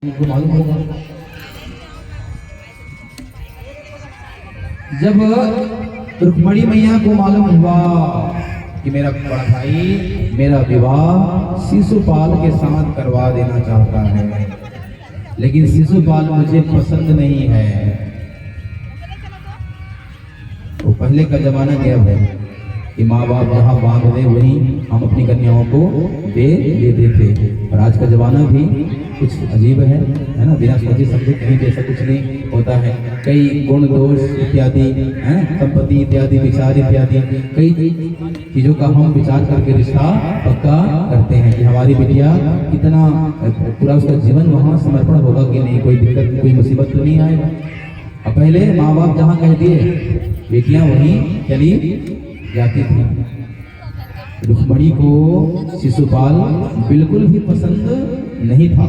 को मालूम होगा जब रुक्मणी मैया को मालूम हुआ कि मेरा बड़ा भाई मेरा विवाह शिशुपाल के साथ करवा देना चाहता है, लेकिन शिशुपाल मुझे पसंद नहीं है। तो पहले का जमाना क्या है कि माँ बाप जहाँ बांध दे वहीं हम अपनी कन्याओं को दे देते थे, और आज का जमाना भी कुछ अजीब है ना। बिना सोचे समझे कहीं जैसा कुछ नहीं होता है। कई गुण दोष इत्यादि संपत्ति इत्यादि विचार इत्यादि कई चीजों का हम विचार करके रिश्ता पक्का करते हैं कि हमारी बिटिया कितना पूरा उसका जीवन वहाँ समर्पण होगा कि नहीं, कोई दिक्कत कोई मुसीबत तो नहीं आएगा। अब पहले माँ बाप जहाँ कह दिए बेटियां वहीं चली जाती थी। रुक्मणी को शिशुपाल बिल्कुल भी पसंद नहीं था,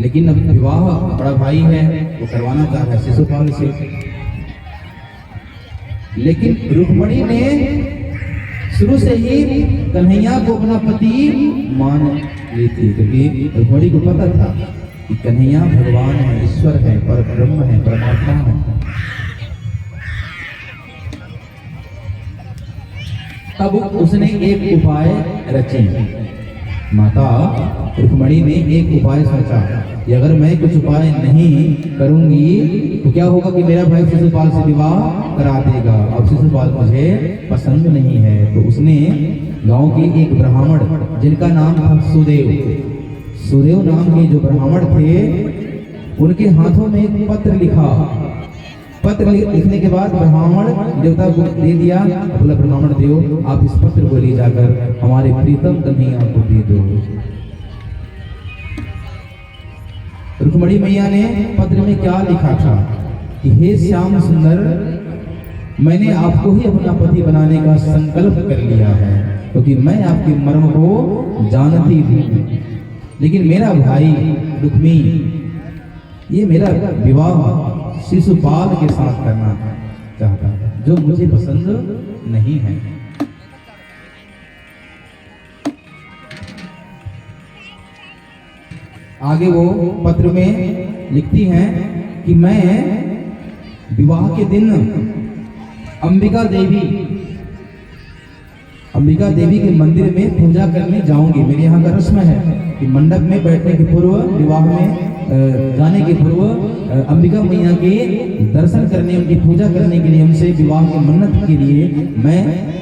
लेकिन अब विवाह बड़ा भाई है वो करवाना चाह रहा है शिशुपाल से। लेकिन रुक्मणी ने शुरू से ही कन्हैया को अपना पति मान ली थी, क्योंकि रुक्मणी को पता था कि कन्हैया भगवान है, ईश्वर है, परब्रह्म है, परमात्मा है। तब उसने एक उपाय रचे। माता रुक्मणी ने एक उपाय सोचा कि अगर मैं कुछ उपाय नहीं करूंगी तो क्या होगा कि मेरा भाई शिशुपाल से विवाह करा देगा, अब शिशुपाल मुझे पसंद नहीं है। तो उसने गांव के एक ब्राह्मण जिनका नाम था सुदेव नाम के जो ब्राह्मण थे उनके हाथों में एक पत्र लिखा। पत्र लिखने के बाद ब्राह्मण देवता को दे दिया। बोला ब्राह्मण देव आप इस पत्र को ले जाकर हमारे प्रीतम कन्हैया को दे दो। रुक्मणी मैया ने पत्र में क्या लिखा था कि हे श्याम सुंदर, मैंने आपको ही अपना पति बनाने का संकल्प कर लिया है, क्योंकि मैं आपके मर्म को जानती हूँ। लेकिन मेरा भाई रुक्मी ये मेरा विवाह शिशुपाल के साथ करना चाहता है, जो मुझे पसंद नहीं है। आगे वो पत्र में लिखती हैं कि मैं विवाह के दिन अंबिका देवी के मंदिर में पूजा करने जाऊंगी। मेरे यहाँ का रस्म है कि मंडप में बैठने के पूर्व, विवाह में जाने के पूर्व अंबिका मैया के दर्शन करने, उनकी पूजा करने के लिए, हमसे विवाह की मन्नत के लिए मैं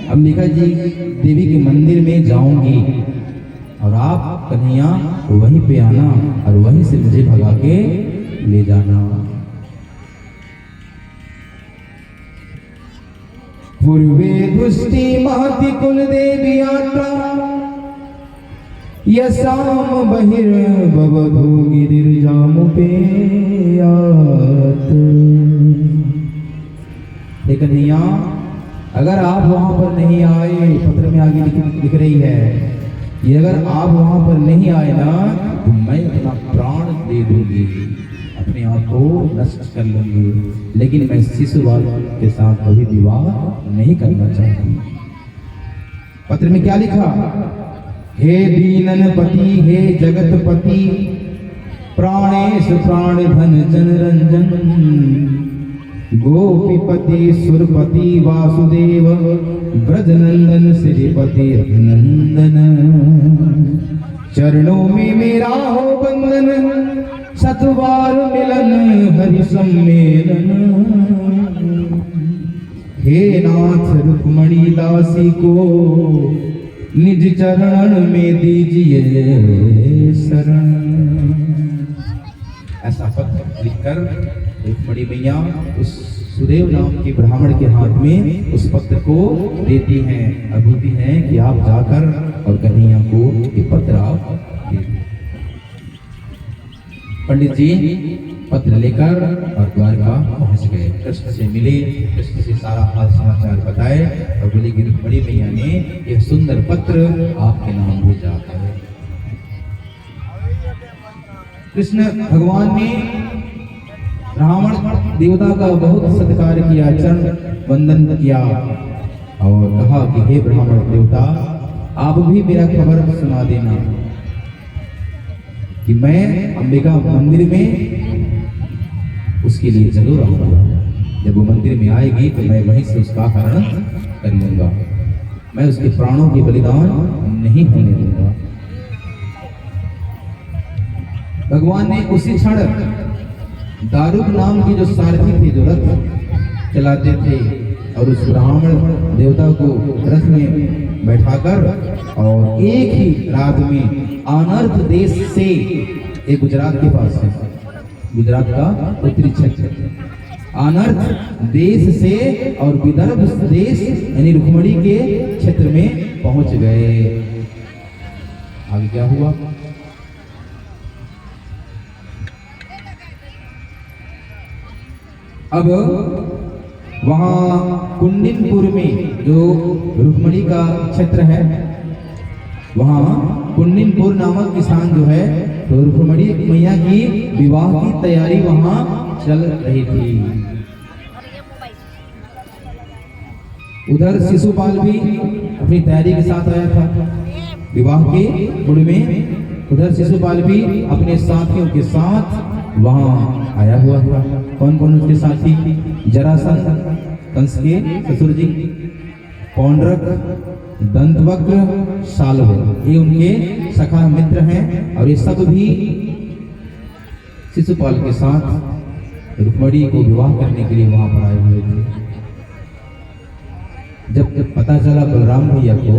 अंबिका जी देवी के मंदिर में जाऊंगी, और आप कन्हैया वहीं पे आना और वहीं से मुझे भगा के ले जाना। पूर्वे दुष्टि महति कुल देवी आत्रा यसाम बहिर्भवधू गिरिर्जामुपेयात। लेकिन कन्हैया अगर आप वहां पर नहीं आए, पत्र में आगे लिख रही है कि अगर आप वहां पर नहीं आए ना तो मैं अपना प्राण दे दूंगी, अपने आप को नष्ट कर लूंगी। लेकिन मैं शिशुपाल के साथ कभी विवाह नहीं करना चाहती। पत्र में क्या लिखा? हे दीनन पति हे जगतपति, प्राणेश प्राण धन जन रंजन, गोपीपति सुरपति वासुदेव, ब्रजनंदन श्रीपति अभिनंदन, चरणों में मेरा हो बंधन, सतबार मिलन हरि सम्मेलन। हे नाथ रुक्मणी दासी को निज चरण में दीजिए शरण। ऐसा पत्र लिखकर रुक्मणी मैया उस सुदेव नाम के ब्राह्मण के हाथ में उस पत्र को देती हैं और बोलती हैं कि आप जाकर और कन्हैया को ये पत्र आप दे दो। पंडित जी पत्र लेकर और द्वारका पहुंच गए। कृष्ण से मिले, कृष्ण से सारा हाल समाचार बताए और बोले कि रुक्मणी मैया ने यह सुंदर पत्र आपके नाम भेजा है। कृष्ण भगवान ने ब्राह्मण देवता का बहुत सत्कार किया, चरण वंदन किया और कहा कि हे ब्राह्मण देवता, आप भी मेरा खबर सुना देना। कि मैं अंबिका मंदिर में उसके लिए जरूर आऊंगा। जब वो मंदिर में आएगी तो मैं वहीं से उसका हरण कर लूंगा, मैं उसके प्राणों की बलिदान नहीं होने दूंगा। भगवान ने उसी क्षण दारुक नाम की जो सारथी थे, जो रथ चलाते थे, और उस ब्राह्मण देवता को रथ में बैठाकर और एक ही रात में अनर्थ देश से, एक गुजरात के पास है, गुजरात का उत्तरी क्षेत्र, अनर्थ देश से और विदर्भ देश यानी रुक्मणी के क्षेत्र में पहुंच गए। आगे क्या हुआ? अब वहां कुंडिनपुर में, जो रुक्मणी का क्षेत्र है, वहां कुंडिनपुर नामक किसान जो है, तो रुक्मणी मैया की विवाह की तैयारी वहां चल रही थी। उधर शिशुपाल भी अपनी तैयारी के साथ आया था विवाह के गुड़ में। उधर शिशुपाल भी अपने साथियों के साथ वहां आया हुआ था। कौन कौन उसके साथी? जरासंध, कंस के ससुर जी, पौंड्रक, दंतवक्र, शाल्व, ये उनके सखा मित्र हैं, और ये सब भी शिशुपाल के साथ रुक्मणी को विवाह करने के लिए वहां पर आए हुए थे। जब पता चला बलराम भैया को,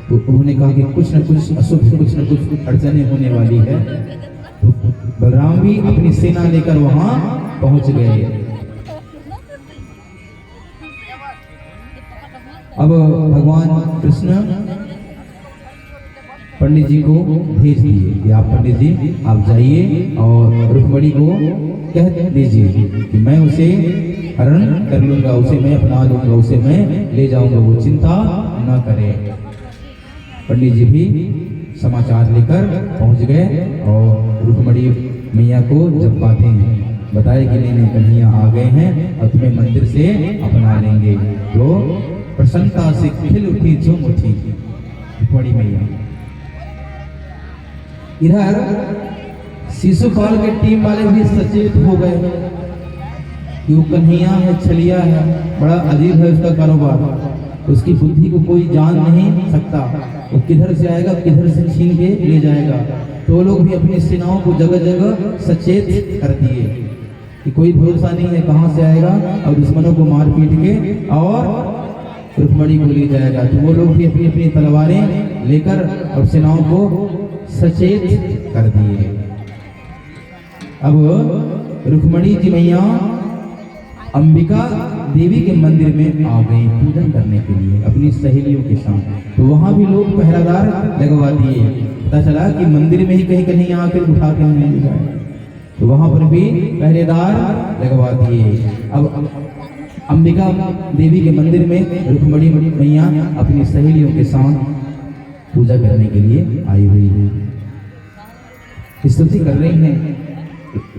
तो उन्होंने कहा कि कुछ न कुछ अशुभ, कुछ न कुछ अड़चने होने वाली है। तो बलराम भी अपनी सेना लेकर वहां पहुंच गए। अब भगवान कृष्ण पंडित जी को भेज दिए कि आप पंडित जी आप जाइए और रुक्मणी को कह दीजिए कि मैं उसे हरण कर लूंगा, उसे मैं अपना लूंगा, उसे मैं ले जाऊंगा, वो चिंता न करे। पंडित जी भी समाचार लेकर पहुंच गए और रुक्मणी मैया को जब बातें बताए कि नहीं कन्हैया आ गए हैं और तुम्हें मंदिर से अपना लेंगे, तो प्रसन्नता से खिल उठी, झूम उठी रुक्मणी मैया। इधर शिशुपाल के टीम वाले भी सचेत हो गए कि वो कन्हैया है, छलिया है, बड़ा अजीब है उसका कारोबार, उसकी बुद्धि को कोई जान नहीं सकता, वो किधर से आएगा, किधर से छीन के ले जाएगा। तो लोग भी अपनी सेनाओं को जगह जगह सचेत कर दिए कि कोई भरोसा नहीं है कहां से आएगा और दुश्मनों को मार पीट के और रुक्मणी को ले जाएगा। तो वो लोग भी अपनी अपनी तलवारें लेकर और सेनाओं को सचेत कर दिए। अब रुक्मणी जी मैया अंबिका देवी के मंदिर में आ गई पूजन करने के लिए अपनी सहेलियों के साथ। तो वहां भी लोग पहरादार लगवा दिए। पता चला कि मंदिर में ही कहीं कहीं आकर उठा के नहीं ले जाए, तो वहां पर भी पहरेदार लगवा दिए। अब अंबिका देवी के मंदिर में रुक्मणी मैया अपनी सहेलियों के साथ पूजा करने के लिए आई हुई है, स्तुति कर रही हैं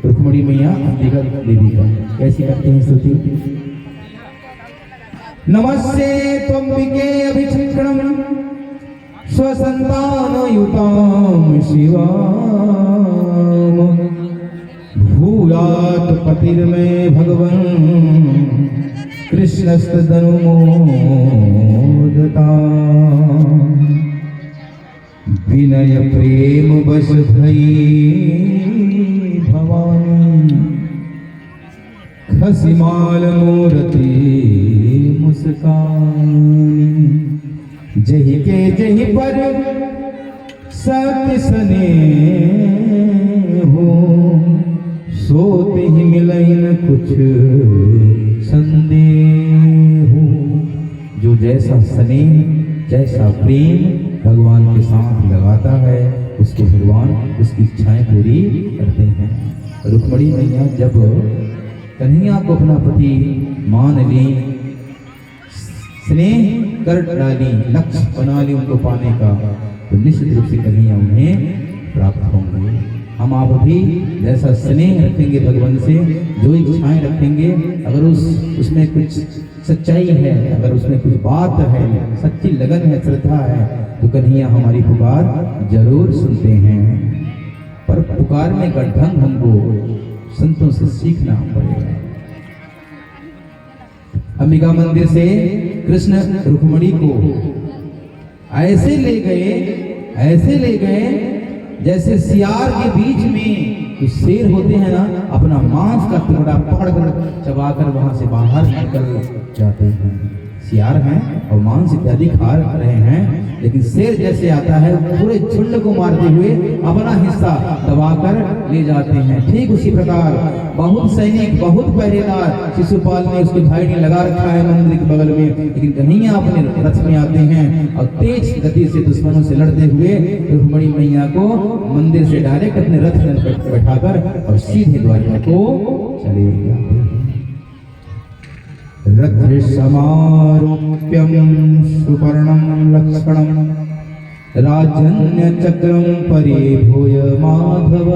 रुक्मणी मैया अंबिका देवी का। कैसी करते हैं स्तुति? नमस्ते त्वंबिके अभिचक्रम स्वसंतानयुतां शिवाम भूयात् पतिर्मे भगवन् कृष्णस्तदनुमोदता विनय प्रेम बस भई भवानी खसिमाल मूर्ति मुस्कानी जही के जही पर सत्य सने हो सोते ही मिलई न कुछ संदेह हो। जो जैसा स्नेह जैसा प्रेम भगवान के साथ लगाता है उसको भगवान उसकी इच्छाएं पूरी करते हैं। रुक्मणी मैया जब कन्हैया को अपना पति मान ली, स्नेह कर डाली, लक्ष्य बना ली उनको पाने का, तो निश्चित रूप से कन्हैया उन्हें प्राप्त होंगे। हम आप भी जैसा स्नेह रखेंगे भगवान से, जो इच्छाएं रखेंगे, अगर उसमें कुछ सच्चाई है, अगर उसमें कुछ बात है, सच्ची लगन है, श्रद्धा है, तो कन्हैया हमारी पुकार जरूर सुनते हैं। पर पुकारने का ढंग हमको संतों से सीखना पड़ेगा। अंबिका मंदिर से कृष्ण रुक्मिणी को ऐसे ले गए जैसे सियार के बीच में तो शेर होते हैं ना, अपना मांस का टुकड़ा पकड़कर चबाकर वहां से बाहर निकल जाते हैं। सियार हैं और मांस इत्यादि खा रहे हैं, लेकिन शेर जैसे आता है पूरे झुंड को मारते हुए अपना हिस्सा दबाकर ले जाते हैं। ठीक उसी प्रकार बहुत सैनिक, बहुत पहरेदार शिशुपाल ने, उसके भाई ने लगा रखा है मंदिर के बगल में, लेकिन कन्हैया अपने रथ में आते हैं और तेज गति से दुश्मनों से लड़ते हुए रुक्मिणी मैया को मंदिर से डायरेक्ट अपने रथ में बैठाकर और सीधे द्वारका को चले जाते हैं। रथ समारोप्यं सुपर्णं लक्ष्मणं राजन्य चक्रं परिभूय माधव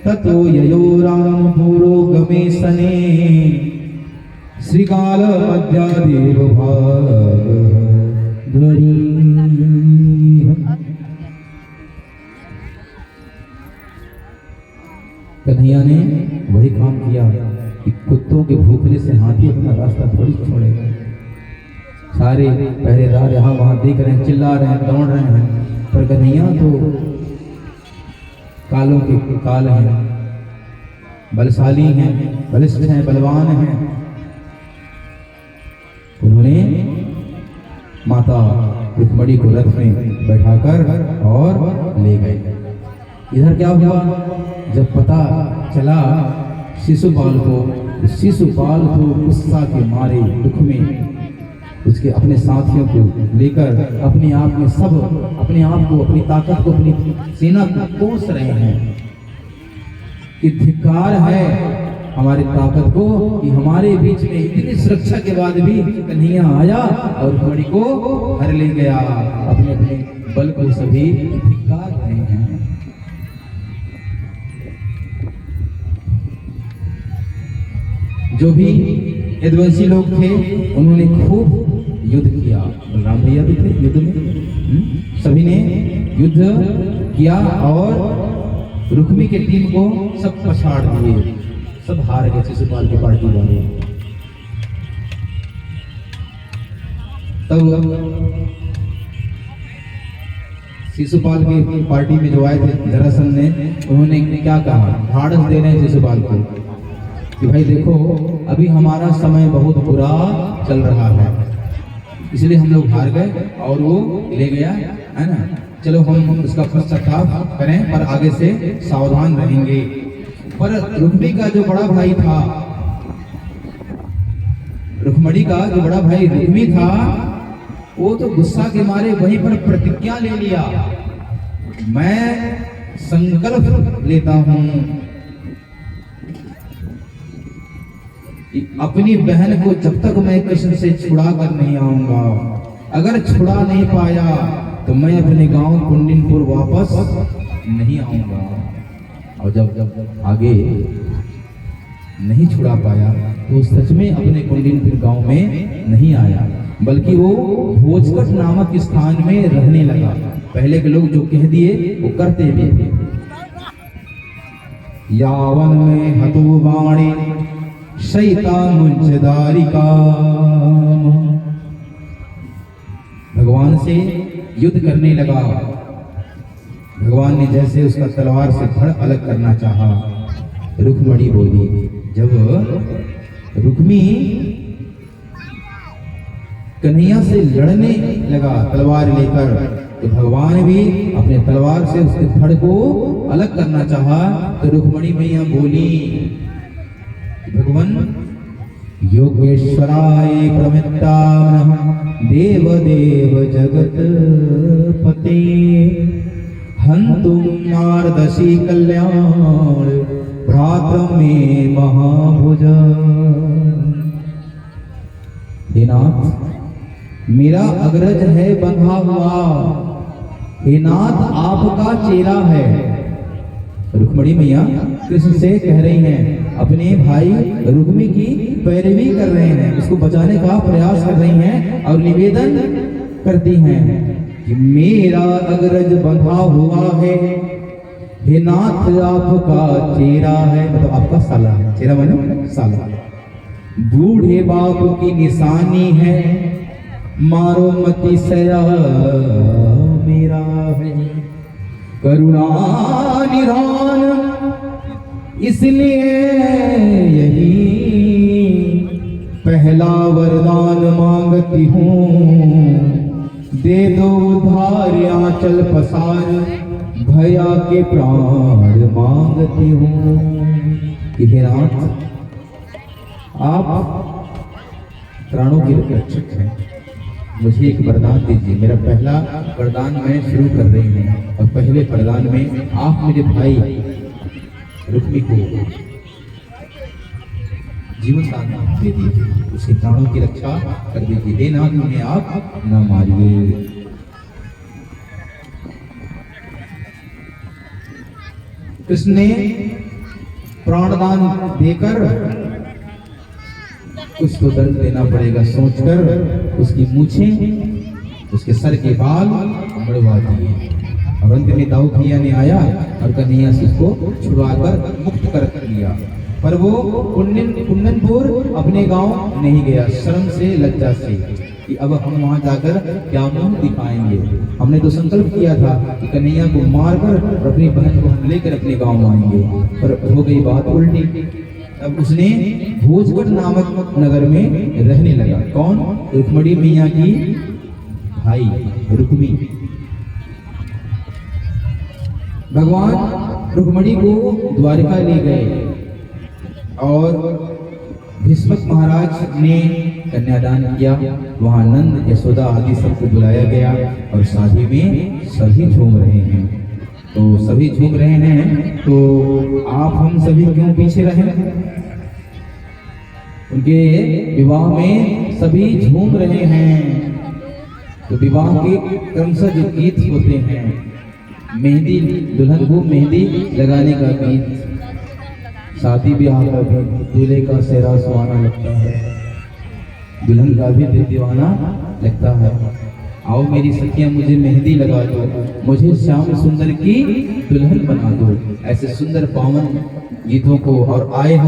ततो ययो राम पुरोगमे सने श्रीकाल मध्यादेव भाग ध्वनि। कन्हैया ने वही काम किया कि कुत्तों के भूखने से हाथी अपना रास्ता थोड़ी छोड़ेगा। सारे पहरेदार यहाँ वहां देख रहे हैं, चिल्ला रहे हैं, दौड़ रहे हैं, पर कन्हैया तो कालों के काल हैं, बलशाली हैं, बलिष्ठ हैं, बलवान हैं। उन्होंने माता रुक्मिणी को रथ में बैठाकर और ले गए। इधर क्या हुआ, जब पता चला शिशुपाल को गुस्सा के मारे दुख में उसके अपने साथियों को लेकर अपने आप को अपनी ताकत को, अपनी सेना को कोस रहे हैं कि धिक्कार है हमारी ताकत को कि हमारे बीच में इतनी सुरक्षा के बाद भी कन्हैया आया और रुक्मिणी को हर ले गया। अपने अपने बल को सभी धिक्कार रहे हैं। जो भी यदुवंशी लोग थे उन्होंने खूब युद्ध किया। बलराम भैया भी थे युद्ध में, सभी ने युद्ध किया और रुक्मी के टीम को सब पछाड़ दिए, सब हार गए शिशुपाल की पार्टी वाले। तब शिशुपाल की पार्टी में जो आए थे जरासंध ने, उन्होंने क्या कहा, ढाढ़स दे रहे हैं शिशुपाल को कि भाई देखो अभी हमारा समय बहुत बुरा चल रहा है, इसलिए हम लोग हार गए और वो ले गया, है ना। चलो हम उसका पश्चाताप करें, पर आगे से सावधान रहेंगे। पर रुक्मिणी का जो बड़ा भाई था, रुक्मिणी का जो बड़ा भाई रुक्मी था, वो तो गुस्सा के मारे वहीं पर प्रतिज्ञा ले लिया, मैं संकल्प लेता हूं अपनी बहन को जब तक मैं कृष्ण से छुड़ा कर नहीं आऊंगा, अगर छुड़ा नहीं पाया तो मैं अपने गांव कुंडिनपुर वापस नहीं आऊंगा। और जब आगे नहीं छुड़ा पाया तो सच में अपने कुंडिनपुर गांव में नहीं आया, बल्कि वो भोजकट नामक स्थान में रहने लगा। पहले के लोग जो कह दिए वो करते भी थे। यावन में हतो वाणी शैतान मुंजदारिका, भगवान से युद्ध करने लगा। भगवान ने जैसे उसका तलवार से धड़ अलग करना चाहा, रुक्मिणी बोली। जब रुक्मी कन्हैया से लड़ने लगा तलवार लेकर, तो भगवान भी अपने तलवार से उसके धड़ को अलग करना चाहा। तो रुक्मिणी मैया बोली, भगवान योगेश्वराय प्रमिताम देव देव जगत पते हंतुम मार्दशी कल्याण भ्रात्र में महाभुज। हे नाथ, मेरा अग्रज है बंधा हुआ, हे नाथ आपका चेला है। रुक्मिणी मैया कृष्ण से कह रही हैं, अपने भाई रुक्मी की पैरवी कर रहे हैं, उसको बचाने का प्रयास कर रही हैं और निवेदन करती हैं कि मेरा अग्रज बंधा हुआ है, हे नाथ आपका चेहरा है, मतलब आपका साला है, चेहरा माने साला। बूढ़े बाप की निशानी है, मारो मति सया मेरा है। करुणा निधान इसलिए यही पहला वरदान मांगती हूँ, दे दो उधार आंचल पसार, भया के प्राण मांगती हूँ। हे नाथ, आप प्राणों के रक्षक हैं, मुझे एक वरदान दीजिए। मेरा पहला वरदान मैं शुरू कर रही हूँ, और पहले वरदान में आप मेरे भाई रुक्मी को जीवन दान दे दीजिए, उसके प्राणों की रक्षा कर दीजिए। हे नाथ, उन्हें आप न मारिए। कृष्ण ने प्राणदान देकर कुछ तो दंड देना पड़ेगा सोचकर उसकी मूछें, उसके सर के बाल मड़वा दिए, और अंत में दाऊ भैया ने आया और कन्हैया से उसको छुड़वाकर मुक्त कर दिया। पर वो कुंदनपुर अपने गांव नहीं गया, शर्म से, लज्जा से, कि अब हम वहां जाकर क्या मुंह दिखाएंगे। हमने तो संकल्प किया था कि कन्हैया को मारकर और अपनी बहन को हम लेकर अपने गांव आएंगे, पर हो गई बात उल्टी। तब उसने भोजगढ़ नामक नगर में रहने लगा। कौन? रुक्मणी मैया की भाई रुक्मी। भगवान रुक्मणी को द्वारिका ले गए और भीष्मक महाराज ने कन्यादान किया। वहां नंद, यशोदा आदि सबको बुलाया गया और शादी में सभी झूम रहे हैं। तो सभी झूम रहे हैं, तो आप हम सभी क्यों पीछे रहे? उनके विवाह में सभी झूम रहे हैं। तो विवाह के क्रमशः जो गीत होते हैं, मेहंदी, दुल्हन को मेहंदी लगाने का गीत, शादी ब्याह का भी दूल्हे का सेहरा सुहाना लगता है, दुल्हन का भी दिल दीवाना लगता है। आओ मेरी सखियां, मुझे मेहंदी लगा दो, मुझे श्याम सुंदर की दुल्हन बना दो। ऐसे सुंदर पावन गीतों को और आए